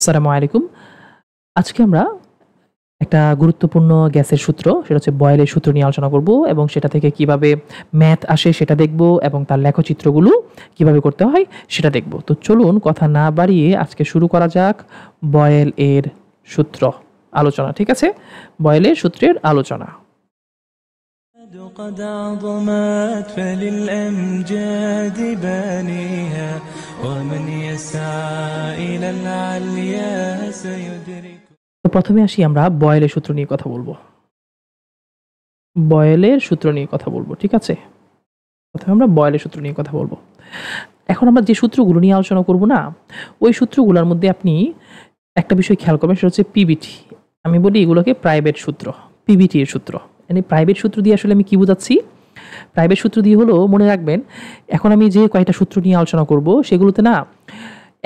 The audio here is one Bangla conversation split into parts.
আসসালামু আলাইকুম। আজকে আমরা একটা গুরুত্বপূর্ণ গ্যাসের সূত্র, সেটা হচ্ছে বয়েলের সূত্র নিয়ে আলোচনা করব এবং সেটা থেকে কিভাবে ম্যাথ আসে সেটা দেখব এবং তার লেখচিত্রগুলো কিভাবে করতে হয় সেটা দেখব। তো চলুন কথা না বাড়িয়ে আজকে শুরু করা যাক বয়েল এর সূত্র আলোচনা। ঠিক আছে? বয়েলের সূত্রের আলোচনা। قد عظمت فللأمجاد بانيها ومن يسعى إلى العليا سيدرك তো প্রথমে আসি আমরা বয়েলের সূত্র নিয়ে কথা বলবো। বয়েলের সূত্র নিয়ে কথা বলবো। ঠিক আছে? প্রথমে আমরা বয়েলের সূত্র নিয়ে কথা বলবো। এখন আমরা যে সূত্রগুলো নিয়ে আলোচনা করব না, ওই সূত্রগুলোর মধ্যে আপনি একটা বিষয় খেয়াল করবেন, সেটা হচ্ছে পিভিটি। আমি বলি এগুলোকে প্রাইভেট সূত্র, পিভিটি এর সূত্র। মানে প্রাইভেট সূত্র দিয়ে আসলে আমি কি বোঝাচ্ছি? প্রাইভেট সূত্র দিয়ে হলো, মনে রাখবেন, এখন আমি যে কয়টা সূত্র নিয়ে আলোচনা করব সেগুলোতে না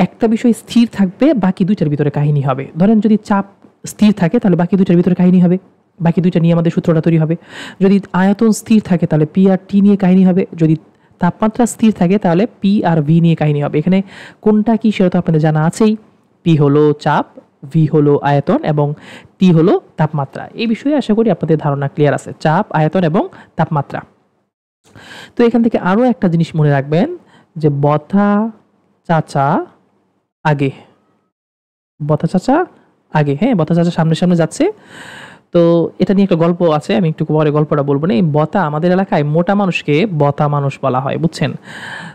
একটা বিষয় স্থির থাকবে, বাকি দুইটার ভিতরে কাহিনী হবে। ধরেন যদি চাপ স্থির থাকে তাহলে বাকি দুইটার ভিতরে কাহিনী হবে, বাকি দুইটা নিয়ে আমাদের সূত্রটা তৈরি হবে। যদি আয়তন স্থির থাকে তাহলে পি আর টি নিয়ে কাহিনী হবে। যদি তাপমাত্রা স্থির থাকে তাহলে পি আর ভি নিয়ে কাহিনী হবে। এখানে কোনটা কি সেটা তো আপনাদের জানা আছেই। পি হলো চাপ, ভি হলো আয়তন এবং টি হলো তাপমাত্রা। এই বিষয়ে আশা করি আপনাদের ধারণা ক্লিয়ার আছে, চাপ, আয়তন এবং তাপমাত্রা। তো এখান থেকে আরও একটা জিনিস মনে রাখবেন যে বথা চাচা আগে, বথা চাচা আগে, হ্যাঁ, বথা চাচা সামনে সামনে যাচ্ছে। তো এটা নিয়ে একটা গল্প আছে, আমি একটু পরে গল্পটা বলবো না। এই বতা, আমাদের এলাকায় মোটা মানুষকে বতা মানুষ বলা হয়, বুঝছেন?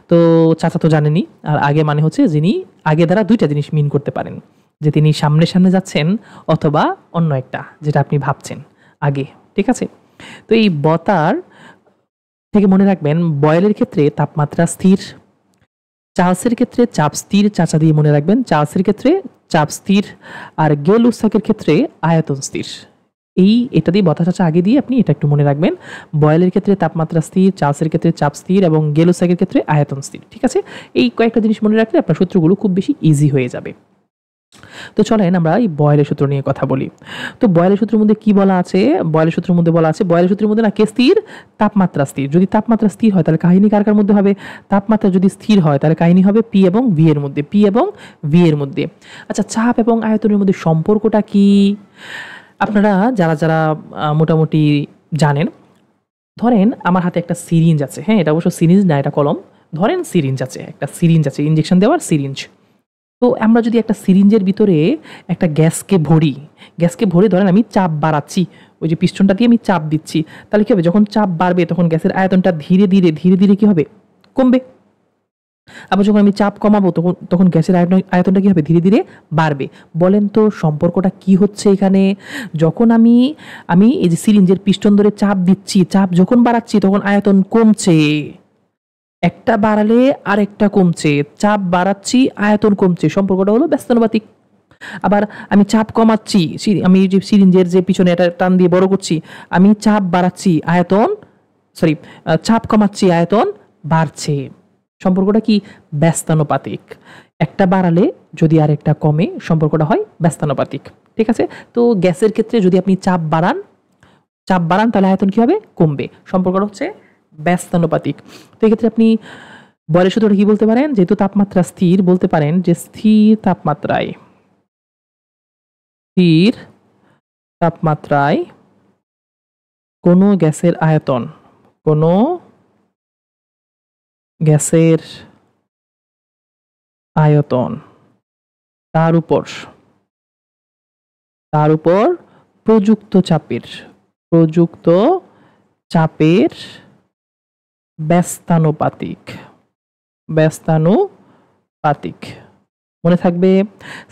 তো চাচা তো জানেনই। আর আগে মানে হচ্ছে যিনি, আগে দ্বারা দুইটা জিনিস মিন করতে পারেন, যে তিনি সামনে সামনে যাচ্ছেন অথবা অন্য একটা যেটা আপনি ভাবছেন আগে। ঠিক আছে? তো এই বতার থেকে মনে রাখবেন বয়েলের ক্ষেত্রে তাপমাত্রা স্থির, চার্লসের ক্ষেত্রে চাপ স্থির, চাচা দিয়ে মনে রাখবেন চার্লসের ক্ষেত্রে চাপ স্থির, আর গেলুসাকের ক্ষেত্রে আয়তন স্থির। এটা দিয়ে বথা চাচা আগে দিয়ে আপনি এটা একটু মনে রাখবেন। বয়েলের ক্ষেত্রে তাপমাত্রা স্থির, চার্লসের ক্ষেত্রে চাপ স্থির এবং গেলুসাকের ক্ষেত্রে আয়তন স্থির। ঠিক আছে? এই কয়েকটা জিনিস মনে রাখলে আপনার সূত্রগুলো খুব বেশি ইজি হয়ে যাবে। তো চলেন আমরা এই বয়েলের সূত্র নিয়ে কথা বলি। তো বয়েলের সূত্রের মধ্যে কি বলা আছে? বয়েলের সূত্রের মধ্যে বলা আছে, বয়েলের সূত্রের মধ্যে না কে স্থির? তাপমাত্রা স্থির। যদি তাপমাত্রা স্থির হয় তাহলে কাহিনী কার কার মধ্যে হবে? তাপমাত্রা যদি স্থির হয় তাহলে কাহিনী হবে পি এবং ভি এর মধ্যে, পি এবং ভি এর মধ্যে। আচ্ছা, চাপ এবং আয়তনের মধ্যে সম্পর্কটা কি? আপনারা যারা যারা মোটামুটি জানেন, ধরেন আমার হাতে একটা সিরিঞ্জ আছে, হ্যাঁ, এটা অবশ্য সিরিঞ্জ না, এটা কলম। ধরেন সিরিঞ্জ আছে, একটা সিরিঞ্জ আছে, ইঞ্জেকশন দেওয়ার সিরিঞ্জ। তো আমরা যদি একটা সিরিঞ্জের ভিতরে একটা গ্যাসকে ভরি, গ্যাসকে ভরে ধরেন আমি চাপ বাড়াচ্ছি, ওই যে পিস্টনটা দিয়ে আমি চাপ দিচ্ছি, তাহলে কি হবে? যখন চাপ বাড়বে তখন গ্যাসের আয়তনটা ধীরে ধীরে ধীরে ধীরে কি হবে? কমবে। আবার যখন আমি চাপ কমাবো তখন তখন গ্যাসের আয়তনটা কি হবে? ধীরে ধীরে বাড়বে। বলেন তো সম্পর্কটা কি হচ্ছে এখানে? যখন আমি আমি এই যে সিরিঞ্জের পিস্টন ধরে চাপ দিচ্ছি, চাপ যখন বাড়াচ্ছি তখন আয়তন কমছে, একটা বাড়ালে আরেকটা কমছে, চাপ বাড়াচ্ছি আয়তন কমছে, সম্পর্কটা হলো ব্যস্তানুপাতিক। আবার আমি চাপ কমাচ্ছি, আমি যে সিরিঞ্জের যে পিছনে এটা টান দিয়ে বড় করছি, আমি চাপ বাড়াচ্ছি আয়তন, সরি, চাপ কমাচ্ছি আয়তন বাড়ছে। সম্পর্কটা কি? ব্যস্তানুপাতিক। একটা বাড়ালে যদি আরেকটা কমে, সম্পর্কটা হয় ব্যস্তানুপাতিক। ঠিক আছে? তো গ্যাসের ক্ষেত্রে যদি আপনি চাপ বাড়ান তাহলে আয়তন কি হবে? কমবে। সম্পর্কটা হচ্ছে ব্যস্তানুপাতিক। তো এক্ষেত্রে আপনি বলের সূত্রটা কি বলতে পারেন? যেহেতু তাপমাত্রা স্থির, বলতে পারেন যে স্থির তাপমাত্রায় কোনো গ্যাসের আয়তন, কোনো গ্যাসের আয়তন তার উপর প্রযুক্ত চাপের ব্যস্তানুপাতিক। মনে থাকবে,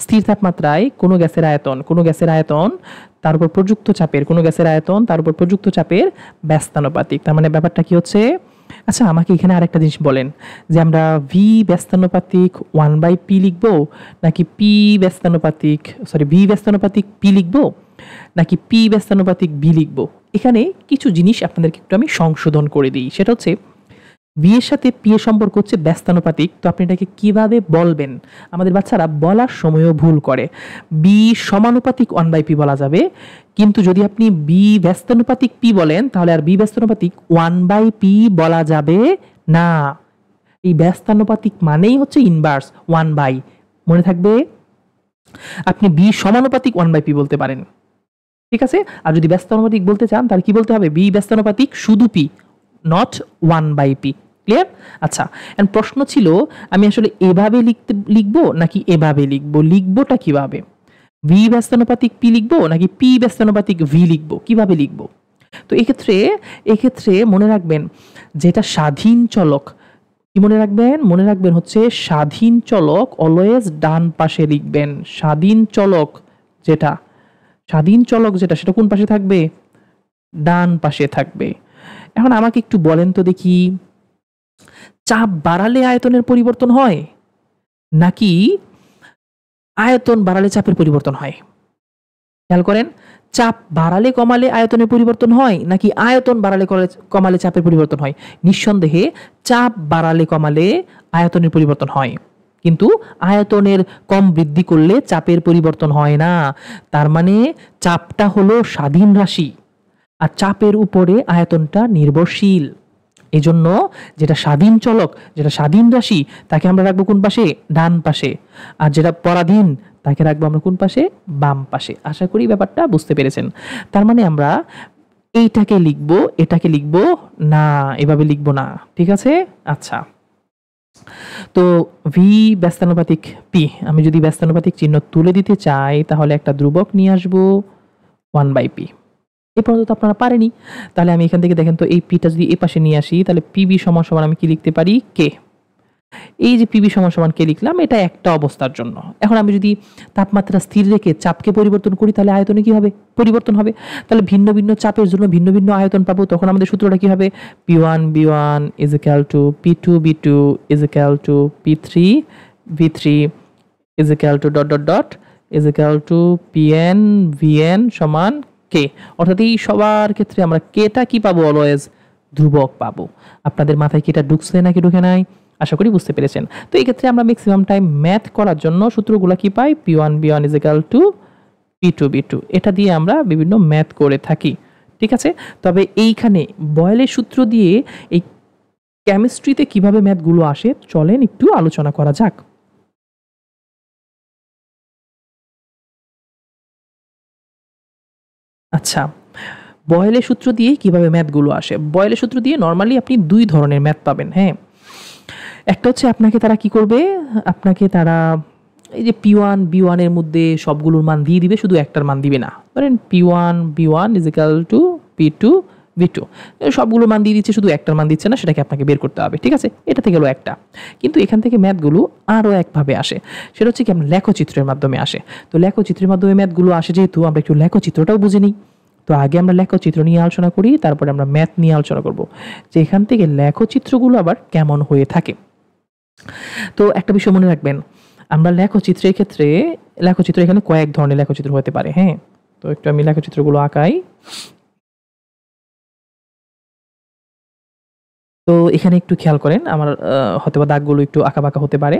স্থির তাপমাত্রায় কোনো গ্যাসের আয়তন তার উপর প্রযুক্ত চাপের, কোনো গ্যাসের আয়তন তার উপর প্রযুক্ত চাপের ব্যস্তানুপাতিক। তার মানে ব্যাপারটা কি হচ্ছে? আচ্ছা, আমাকে এখানে আরেকটা জিনিস বলেন, যে আমরা ভি ব্যস্তানুপাতিক 1/p লিখবো, নাকি ভি ব্যস্তানুপাতিক পি লিখবো, নাকি পি ব্যস্তানুপাতিক বি লিখবো? এখানে কিছু জিনিস আপনাদেরকে একটু আমি সংশোধন করে দিই। সেটা হচ্ছে বি এর সাথে পি এর সম্পর্ক হচ্ছে ব্যস্তানুপাতিক। তো আপনি এটাকে কিভাবে বলবেন? আমাদের বাচ্চারা বলার সময়ও ভুল করে। বি সমানুপাতিক 1/p বলা যাবে, কিন্তু যদি আপনি বি ব্যস্তানুপাতিক পি বলেন তাহলে আর বি ব্যস্তানুপাতিক 1/p বলা যাবে না। এই ব্যস্তানুপাতিক মানেই হচ্ছে ইনভার্স 1/, মনে থাকবে। আপনি বি সমানুপাতিক 1/p বলতে পারেন, ঠিক আছে। আর যদি ব্যস্তানুপাতিক বলতে চান তাহলে কি বলতে হবে, বি ব্যস্তানুপাতিক শুধু পি, নট 1/p। ক্লিয়ার? আচ্ছা, এন্ড প্রশ্ন ছিল আমি আসলে এভাবে লিখবো নাকি এভাবে লিখবোটা কিভাবে, ভি ব্যস্তানুপাতিক পি লিখবো নাকি পি ব্যস্তানুপাতিক ভি লিখবো, কিভাবে লিখবো? তো এক্ষেত্রে মনে রাখবেন যেটা স্বাধীন চলক, কি মনে রাখবেন হচ্ছে স্বাধীন চলক অলওয়েজ ডান পাশে লিখবেন। স্বাধীন চলক যেটা সেটা কোন পাশে থাকবে, ডান পাশে থাকবে। এখন আমাকে একটু বলেন তো দেখি, চাপ বাড়ালে আয়তনের পরিবর্তন হয় নাকি আয়তন বাড়ালে চাপের পরিবর্তন হয়? খেয়াল করেন, চাপ বাড়ালে কমালে আয়তনের পরিবর্তন হয় নাকি আয়তন বাড়ালে কমালে চাপের পরিবর্তন হয়? নিঃসন্দেহে চাপ বাড়ালে কমালে আয়তনের পরিবর্তন হয়, কিন্তু আয়তনের কম বৃদ্ধি করলে চাপের পরিবর্তন হয় না। তার মানে চাপটা হলো স্বাধীন রাশি আর চাপের উপরে আয়তনটা নির্ভরশীল। এজন্য যেটা স্বাধীন চলক, যেটা স্বাধীন রাশি, তাকে আমরা রাখবো কোন পাশে, ডান পাশে। আর যেটা পরাধীন তাকে রাখবো আমরা কোন পাশে, বাম পাশে। আশা করি ব্যাপারটা বুঝতে পেরেছেন। তার মানে আমরা এইটাকে লিখবো, এটাকে লিখবো না, এভাবে লিখবো না, ঠিক আছে। আচ্ছা, তো ভি ব্যস্তানুপাতিক পি, আমি যদি ব্যস্তানুপাতিক চিহ্ন তুলে দিতে চাই তাহলে একটা ধ্রুবক নিয়ে আসবো 1/p। এ পর্যন্ত তো আপনারা পারেনি, তাহলে আমি এখান থেকে দেখেন তো এই পিটা যদি এ পাশে নিয়ে আসি তাহলে পিবি সমান সমান আমি কি লিখতে পারি, কে। এই যে পিবি সমান সমান কে লিখলাম, এটা একটা অবস্থার জন্য। এখন আমি যদি তাপমাত্রা স্থির রেখে চাপকে পরিবর্তন করি তাহলে আয়তনে কি হবে, পরিবর্তন হবে। তাহলে ভিন্ন ভিন্ন চাপের জন্য ভিন্ন ভিন্ন আয়তন পাবো। তখন আমাদের সূত্রটা কি হবে, P1 B1 is equal to P2 B2 is equal to P3 V3 is equal to dot dot dot is equal to Pn Vn সমান কে। অর্থাৎ এই সবার ক্ষেত্রে আমরা কেটা কি পাবো, অলওয়েজ ধ্রুবক পাবো। আপনাদের মাথায় কি এটা ঢুকছে নাকি ঢুকে নাই? আশা করি বুঝতে পেরেছেন। তো এই ক্ষেত্রে আমরা ম্যাক্সিমাম টাইম ম্যাথ করার জন্য সূত্রগুলো কি পাই, P1 B1 is equal to P2 B2, এটা দিয়ে আমরা বিভিন্ন ম্যাথ করে থাকি, ঠিক আছে। তবে এইখানে বয়েলের সূত্র দিয়ে এই কেমিস্ট্রিতে কিভাবে ম্যাথগুলো আসে চলেন একটু আলোচনা করা যাক। আচ্ছা, বয়েলের সূত্র দিয়ে কিভাবে ম্যাথগুলো আসে। বয়েলের সূত্র দিয়ে নর্মালি আপনি দুই ধরনের ম্যাথ পাবেন। হ্যাঁ, একটা হচ্ছে আপনাকে তারা কি করবে, আপনাকে তারা এই যে P1 B1 এর মধ্যে সবগুলোর মান দিয়ে দিবে, শুধু একটার মান দিবে না। ধরেন P1 B1 is equal to P2 V2, সবগুলো মান দিয়ে দিচ্ছে, শুধু একটার মান দিচ্ছে না, সেটাকে আপনাকে বের করতে হবে, ঠিক আছে। এটা থেকে গেলো একটা। কিন্তু এখান থেকে ম্যাথগুলো আরও একভাবে আসে, সেটা হচ্ছে কি, আমরা লেখচিত্রের মাধ্যমে আসে। তো লেখচিত্রের মাধ্যমে ম্যাথগুলো আসে যেহেতু, আমরা একটু লেখচিত্রটাও বুঝে নিই। তো আগে আমরা লেখচিত্র নিয়ে আলোচনা করি, তারপরে আমরা ম্যাথ নিয়ে আলোচনা করব যে এখান থেকে লেখচিত্রগুলো আবার কেমন হয়ে থাকে। তো একটা বিষয় মনে রাখবেন, আমরা লেখচিত্রের ক্ষেত্রে, লেখচিত্র এখানে কয়েক ধরনের লেখচিত্র হতে পারে। হ্যাঁ, তো একটু আমি লেখচিত্রগুলো আঁকাই। তো এখানে একটু খেয়াল করেন, আমার হয়তোবা দাগগুলো একটু আঁকাবাঁকা হতে পারে।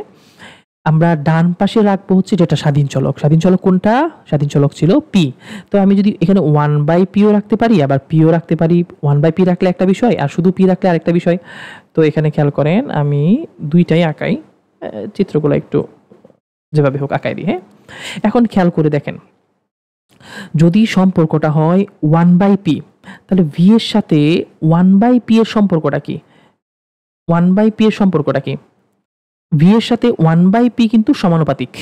আমরা ডান পাশে রাখবো হচ্ছে যেটা স্বাধীন চলক। স্বাধীন চলক কোনটা, স্বাধীন চলক ছিল পি। তো আমি যদি এখানে 1/pও রাখতে পারি, আবার পিও রাখতে পারি। 1/p রাখলে একটা বিষয়, আর শুধু পি রাখলে আরেকটা বিষয়। তো এখানে খেয়াল করেন, আমি দুইটাই আঁকাই, চিত্রগুলো একটু যেভাবে হোক আঁকাই দিই। হ্যাঁ, এখন খেয়াল করে দেখেন, যদি সম্পর্কটা হয় 1/p, তাহলে ভি এর সাথে 1/p এর সম্পর্কটা কি, 1/p এর সম্পর্কটা কি, ভি এর সাথে 1/p কিন্তু সমানুপাতিক।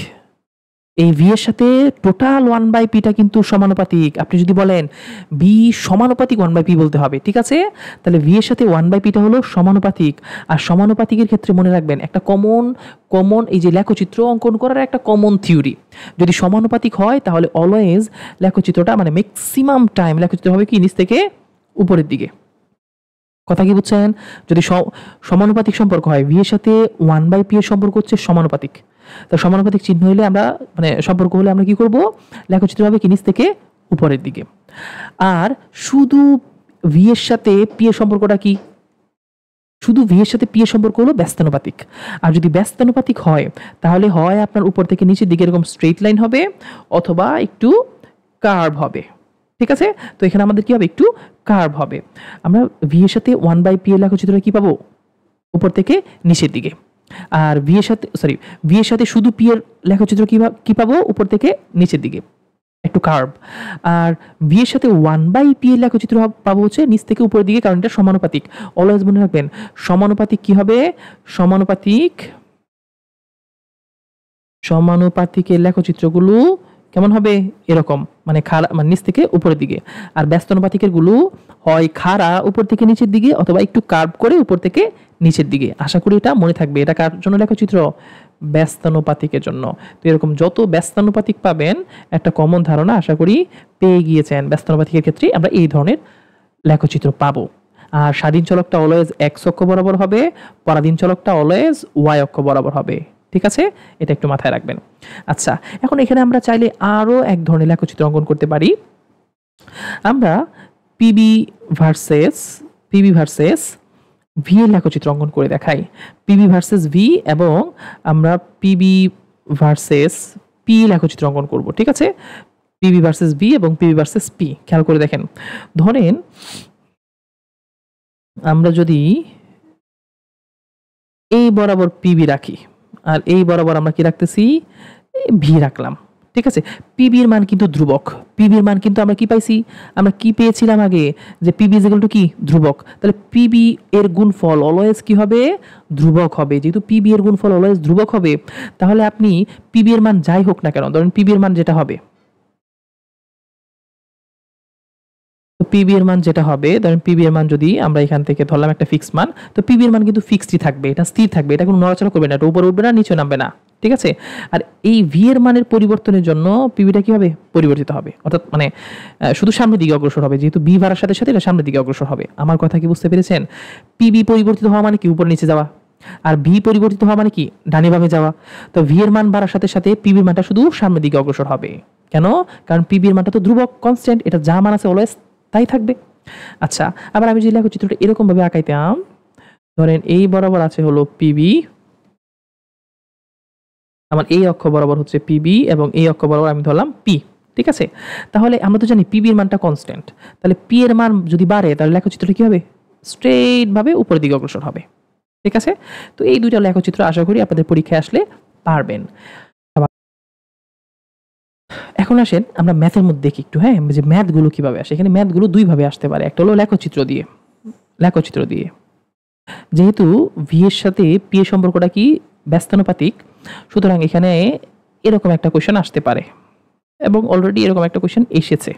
এই ভি এর সাথে টোটাল 1/pটা কিন্তু সমানুপাতিক। আপনি যদি বলেন ভি সমানুপাতিক 1/p বলতে হবে, ঠিক আছে। তাহলে ভি এর সাথে 1/pটা হলো সমানুপাতিক। আর সমানুপাতিকের ক্ষেত্রে মনে রাখবেন একটা কমন এই যে লেখচিত্র অঙ্কন করার একটা কমন থিওরি, যদি সমানুপাতিক হয় তাহলে অলওয়েজ লেখচিত্রটা মানে ম্যাক্সিমাম টাইম লেখচিত্র হবে কি, নিচ থেকে উপরের দিকে। কথা কি বুঝছেন? যদি সমানুপাতিক সম্পর্ক হয়, ভি এর সাথে 1/p এর সম্পর্ক হচ্ছে সমানুপাতিক। তো সমানুপাতিক চিহ্ন হলে আমরা মানে সম্পর্ক হলে আমরা কি করব, লেখচিত্র হবে কি, নিচ থেকে উপরের দিকে। আর শুধু ভি এর সাথে পি এর সম্পর্কটা কি, শুধু ভি এর সাথে পি এর সম্পর্ক হলো ব্যস্তানুপাতিক। আর যদি ব্যস্তানুপাতিক হয় তাহলে হয় আপনার উপর থেকে নিচের দিকে এরকম স্ট্রেট লাইন হবে, অথবা একটু কার্ভ হবে, ঠিক আছে। তো এখানে আমাদের কি হবে, একটু কার্ভ হবে। আমরা ভি এর সাথে 1/p এর লেখচিত্রে কি পাবো, উপর থেকে নিচের দিকে। আর ভি এর সাথে শুধু পি এর লেখচিত্র কি পাবো উপর থেকে নিচের দিকে একটু কার্ভ। আর ভি এর সাথে 1/p এর লেখচিত্র পাবো হচ্ছে নিচ থেকে উপরের দিকে, কারণ এটা সমানুপাতিক। অলওয়েজ মনে রাখবেন সমানুপাতিক কি হবে, সমানুপাতিকের লেখচিত্রগুলো কেমন হবে, এরকম মানে নিচ থেকে উপরের দিকে। আর ব্যস্তানুপাতিকের গুলো হয় খাড়া উপর থেকে নিচের দিকে অথবা একটু কার্ভ করে উপর থেকে নিচের দিকে। আশা করি এটা মনে থাকবে। এটা কার জন্য লেখচিত্র, ব্যস্তানুপাতিকের জন্য। তো এরকম যত ব্যস্তানুপাতিক পাবেন একটা কমন ধারণা আশা করি পেয়ে গিয়েছেন। ব্যস্তানুপাতিকের ক্ষেত্রে আমরা এই ধরনের লেখচিত্র পাবো। আর স্বাধীন চলকটা অলওয়েজ এক্স অক্ষ বরাবর হবে, পরাধীন চলকটা অলওয়েজ ওয়াই অক্ষ বরাবর হবে। ঠিক আছে, এটা একটু মাথায় রাখবেন। আচ্ছা, এখন এখানে আমরা চাইলে আরো এক ধরনের লেখচিত্র অঙ্কন করতে পারি। আমরা পিবি ভার্সেস ভি এর লেখচিত্র অঙ্কন করে দেখাই। পিবি ভার্সেস ভি এবং আমরা পিবি ভার্সেস পি লেখচিত্র অঙ্কন করব। ঠিক আছে, পিবি ভার্সেস ভি এবং পিবি ভার্সেস পি। খেয়াল করে দেখেন, ধরেন আমরা যদি এই বরাবর পিবি রাখি আর এই বরাবর আমরা কি রাখতেছি, ভি রাখলাম। ঠিক আছে, পিবির মান কিন্তু ধ্রুবক। পিবির মান কিন্তু আমরা কি পাইছি, আমরা কি পেয়েছিলাম আগে, যে পিবি ইজ ইকুয়াল টু কি, ধ্রুবক। তাহলে পিবি এর গুণফল অলওয়েজ কি হবে, ধ্রুবক হবে। যেহেতু পিবি এর গুণফল অলওয়েজ ধ্রুবক হবে, তাহলে আপনি পিবি এর মান যাই হোক না কেন, ধরেন পিবি এর মান যেটা হবে, পিবি এর মান যেটা হবে, ধরেন পিবি এর মান যদি আমরা এখান থেকে ধরলাম একটা ফিক্সড মান, তো পিবি এর মান কিন্তু ফিক্সডই থাকবে, এটা স্থির থাকবে, এটা কোনো নড়াচড়া করবে না, এটা উপরে উঠবে না, নিচে নামবে না। ঠিক আছে, আর এই ভি এর মানের পরিবর্তনের জন্য পিবিটা কি হবে, পরিবর্তিত হবে, অর্থাৎ মানে শুধু সামনের দিকে অগ্রসর হবে। যেহেতু বি বাড়ার সাথে সাথে এটা সামনের দিকে অগ্রসর হবে। আমার কথা কি বুঝতে পেরেছেন? পিবি পরিবর্তিত হওয়া মানে কি, উপর নিচে যাওয়া, আর ভি পরিবর্তিত হওয়া মানে কি, ডানে বামে যাওয়া। তো ভি এর মান বাড়ার সাথে সাথে পিবির মানটা শুধু সামনের দিকে অগ্রসর হবে। কেন? কারণ পিবির মানটা তো ধ্রুবক, কনস্ট্যান্ট, এটা যা মান আছে অলওয়েজ তাই থাকবে। আচ্ছা, আবার আমি যদি লেখচিত্রটা এরকম ভাবে আঁকাইতাম, ধরেন এই বরাবর আছে হলো পিবি, আমার এই অক্ষ বরাবর হচ্ছে পিবি এবং এই অক্ষ বরাবর আমি ধরলাম পি। ঠিক আছে, তাহলে আমরা তো জানি পিবির মানটা কনস্ট্যান্ট, তাহলে পি এর মান যদি বাড়ে তাহলে লেখচিত্রটা কি হবে, স্ট্রেইট ভাবে উপরের দিকে অগ্রসর হবে। ঠিক আছে, তো এই দুইটা লেখচিত্র আশা করি আপনাদের পরীক্ষায় আসলে পারবেন। এখন আসেন আমরা ম্যাথের মধ্যে দেখি একটু, হ্যাঁ, যে ম্যাথগুলো কিভাবে আসে। এখানে ম্যাথগুলো দুই ভাবে আসতে পারে, একটা হলো লেখচিত্র দিয়ে। যেহেতু ভি এর সাথে পি এর সম্পর্কটা কি, ব্যস্তানুপাতিক, সুতরাং এখানে এরকম একটা কোশ্চেন আসতে পারে এবং অলরেডি এরকম একটা কোশ্চেন এসেছে।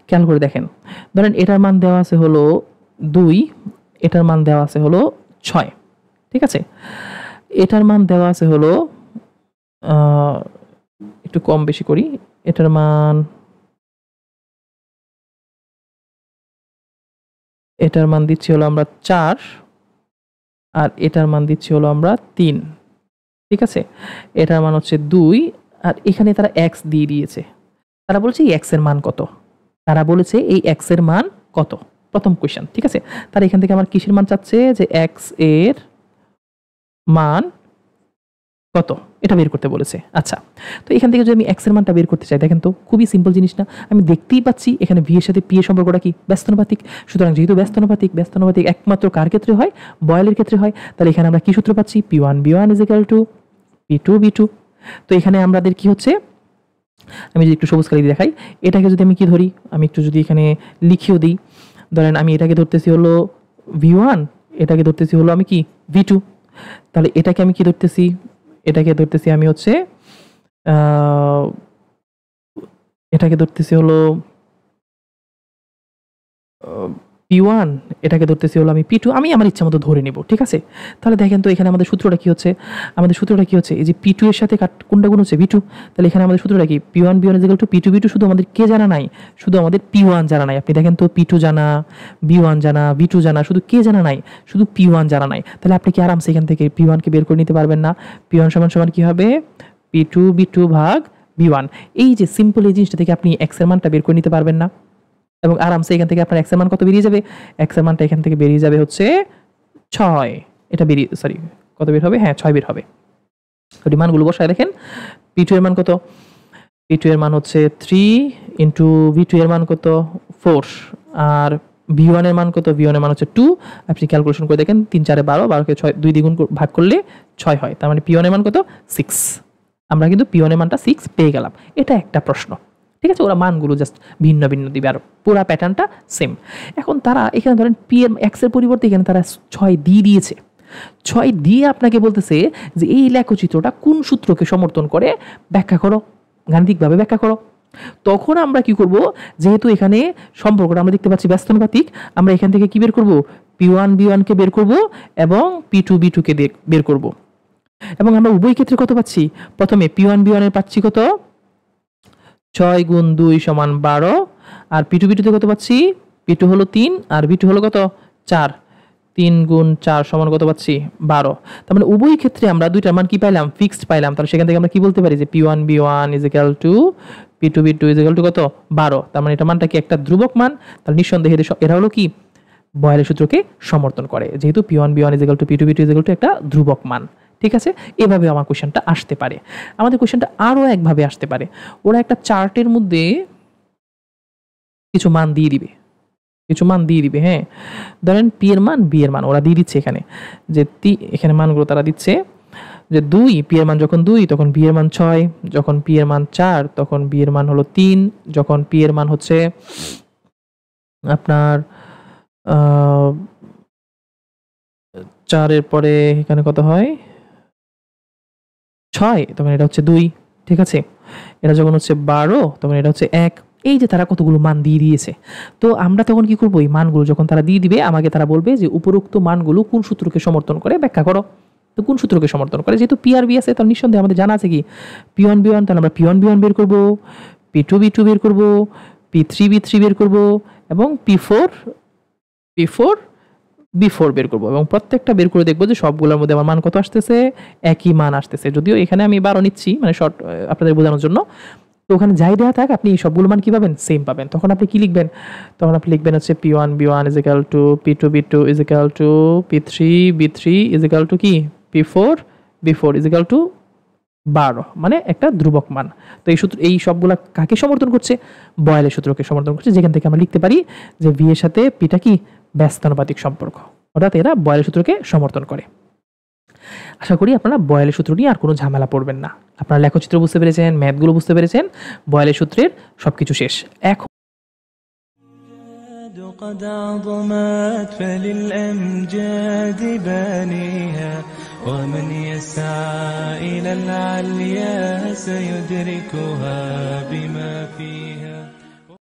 খেয়াল করে দেখেন, ধরেন এটার মান দেওয়া আছে হলো 2, এটার মান দেওয়া আছে হলো 6। ঠিক আছে, এটার মান দেওয়া আছে হলো একটু কম বেশি করি, এটার মান দিচ্ছি হলো আমরা 4 আর এটার মান দিচ্ছি হলো আমরা 3। ঠিক আছে, এটার মান হচ্ছে 2 আর এখানে তারা x দিয়ে দিয়েছে। তারা বলছে এই x এর মান কত, প্রথম কোশ্চেন। ঠিক আছে, তারা এখান থেকে আমার কিসের মান চাচ্ছে, যে x এর মান কত এটা বের করতে বলেছে। আচ্ছা, তো এখান থেকে যদি আমি x এর মানটা বের করতে চাই, দেখেন তো খুবই সিম্পল জিনিস না, আমি দেখতেই পাচ্ছি এখানে v এর সাথে p এর সম্পর্কটা কি, ব্যস্তানুপাতিক। সুতরাং যেহেতু ব্যস্তানুপাতিক একমাত্র কার ক্ষেত্রে হয়, বয়েলের ক্ষেত্রে হয়, তাহলে এখানে আমরা কি সূত্র পাচ্ছি, p1 b1 = p2 b2। তো এখানে আমাদের কি হচ্ছে, আমি যদি একটু সবুজ কালি দেখাই, এটাকে যদি আমি কি ধরি, আমি একটু যদি এখানে লিখেও দিই, ধরেন আমি এটাকে ধরতেছি হলো v1, এটাকে ধরতেছি হলো আমি কি v2, তাহলে এটাকে আমি কি ধরতেছি, আমি হচ্ছে এটাকে ধরতেছি হলো p1, এটাকে ধরতেছি হলো আমি p2, আমি আমার ইচ্ছা মতো ধরে নিব। ঠিক আছে, তাহলে দেখেন তো এখানে আমাদের সূত্রটা কি হচ্ছে, এই যে p2 এর সাথে কোনটা গুণ হচ্ছে, v2। তাহলে এখানে আমাদের সূত্রটা কি, p1 b1 = p2 b2। শুধু আমাদের কে জানা নাই, শুধু আমাদের p1 জানা নাই। আপনি দেখেন তো p2 জানা, b1 জানা, v2 জানা, শুধু কে জানা নাই, শুধু p1 জানা নাই। তাহলে আপনি কি আরামসে এখান থেকে p1 কে বের করে নিতে পারবেন না? p1 সমান কি হবে, p2 b2 ভাগ b1। এই যে সিম্পল এই জিনিসটা থেকে আপনি x এর মানটা বের করে নিতে পারবেন না? এবং আরামসে এখান থেকে আপনার x এর মান কত বেরিয়ে যাবে, x এর মানটা এখান থেকে বেরিয়ে যাবে হচ্ছে 6। এটা কত বের হবে, হ্যাঁ 6 বের হবে। তো মানগুলো বসায় দেখেন, p2 এর মান কত, p2 এর মান হচ্ছে 3 ইন্টু v2 এর মান কত 4 আর v1 এর মান কত? v1 এর মান হচ্ছে 2। আপনি ক্যালকুলেশন করে দেখেন 3 4 12, 12 কে 6 2 দ্বিগুণ ভাগ করলে 6 হয়। তার মানে p1 এর মান কত? 6। আমরা কিন্তু p1 এর মানটা 6 পেয়ে গেলাম। এটা একটা প্রশ্ন, ঠিক আছে। ওরা মানগুলো জাস্ট ভিন্ন ভিন্ন দিবে, আর পুরো প্যাটার্নটা সেম। এখন তারা এখানে ধরেন p এর x এর পরিবর্তে এখানে তারা 6 দিয়ে দিয়েছে। 6 দিয়ে আপনাকে বলতেছে যে এই লেখচিত্রটা কোন সূত্রকে সমর্থন করে ব্যাখ্যা করো, গাণিতিকভাবে ব্যাখ্যা করো। তখন আমরা কি করব, যেহেতু এখানে সম্পর্কটা আমরা দেখতে পাচ্ছি ব্যস্তানুপাতিক, আমরা এখান থেকে কি বের করব? p1 b1 কে বের করব এবং p2 b2 কে বের করব। এবং আমরা উভয় ক্ষেত্রে কত পাচ্ছি? প্রথমে p1 b1 এর পাচ্ছি কত? 6 গুণ 2 সমান 12। আর p2 b2 তে কত পাচ্ছি? p2 হলো 3 আর b2 হলো কত? 4। 3 গুণ 4 সমান কত পাচ্ছি? 12। তার মানে উভয় ক্ষেত্রে আমরা দুইটার মান কি পাইলাম? ফিক্সড পাইলাম। তাহলে সেখান থেকে আমরা কি বলতে পারি যে p1 b1 p2 b2 কত? 12। তার মানে এটা মানটা কি একটা ধ্রুবক মান। তাহলে নিঃসন্দেহে এরা হলো কি বয়েলের সূত্রকে সমর্থন করে, যেহেতু p1 b1 p2 b2 একটা ধ্রুবক মান। ঠিক আছে, এভাবে আমার কোশ্চেনটা আসতে পারে। আমাদের কোশ্চেনটা আরো একভাবে আসতে পারে। ওরা একটা চার্টের মধ্যে কিছু মান দিয়ে দিবে, হ্যাঁ। ধরেন p এর মান, b এর মান ওরা দিয়ে দিচ্ছে এখানে, যে এখানে মানগুলো তারা দিচ্ছে যে 2, p এর মান যখন 2 তখন b এর মান 6, যখন p এর মান 4 তখন b এর মান হলো 3, যখন p এর মান হচ্ছে আপনার 4 এর পরে এখানে কত হয়? 6, তখন এটা হচ্ছে 2। ঠিক আছে, এটা যখন হচ্ছে 12 তখন এটা হচ্ছে 1। এই যে তারা কতগুলো মান দিয়ে দিয়েছে, তো আমরা তখন কি করবো? এই মানগুলো যখন তারা দিয়ে দিবে আমাকে তারা বলবে যে উপরোক্ত মানগুলো কোন সূত্রকে সমর্থন করে ব্যাখ্যা করো। তো কোন সূত্রকে সমর্থন করে? যেহেতু p আর b আছে, তাহলে নিঃসন্দেহে আমাদের জানা আছে কি p1 b1, তাহলে আমরা p1 b1 বের করব, p2 b2 বের করব, p3 b3 বের করব এবং p4 b4 বের করব, এবং প্রত্যেকটা বের করে দেখবো যে সবগুলোর মধ্যে আমার মান কত আসতেছে? একই মান আসতেছে। যদিও এখানে আমি 12 নিচ্ছি, মানে শর্ট আপনাদের বোঝানোর জন্য। তো ওখানে যাই দেওয়া থাক, আপনি সবগুলো মান কি পাবেন? সেম পাবেন। তখন আপনি কি লিখবেন? তখন আপনি লিখবেন হচ্ছে p1 b1 p2 b2 p3 b3 কি p4 b4 12, মানে একটা ধ্রুবক মান। তো এই সূত্র, এই সবগুলা কাকে সমর্থন করছে? বয়েলের সূত্রকে সমর্থন করছে, যেখান থেকে আমরা লিখতে পারি যে v এর সাথে পিটা কি ব্যস্তানুপাতিক সম্পর্ক, অর্থাৎ এরা বয়েলের সূত্রকে সমর্থন করে। আশা করি আপনারা বয়েলের সূত্র নিয়ে আর কোনো ঝামেলা পড়বেন না। আপনারা লেখচিত্র বুঝতে পেরেছেন, ম্যাথগুলো বুঝতে পেরেছেন, বয়েলের সূত্রের সবকিছু শেষ। এখন قد عظمت فللأمجاد بانيها ومن يسعى إلى العليا سيدركها بما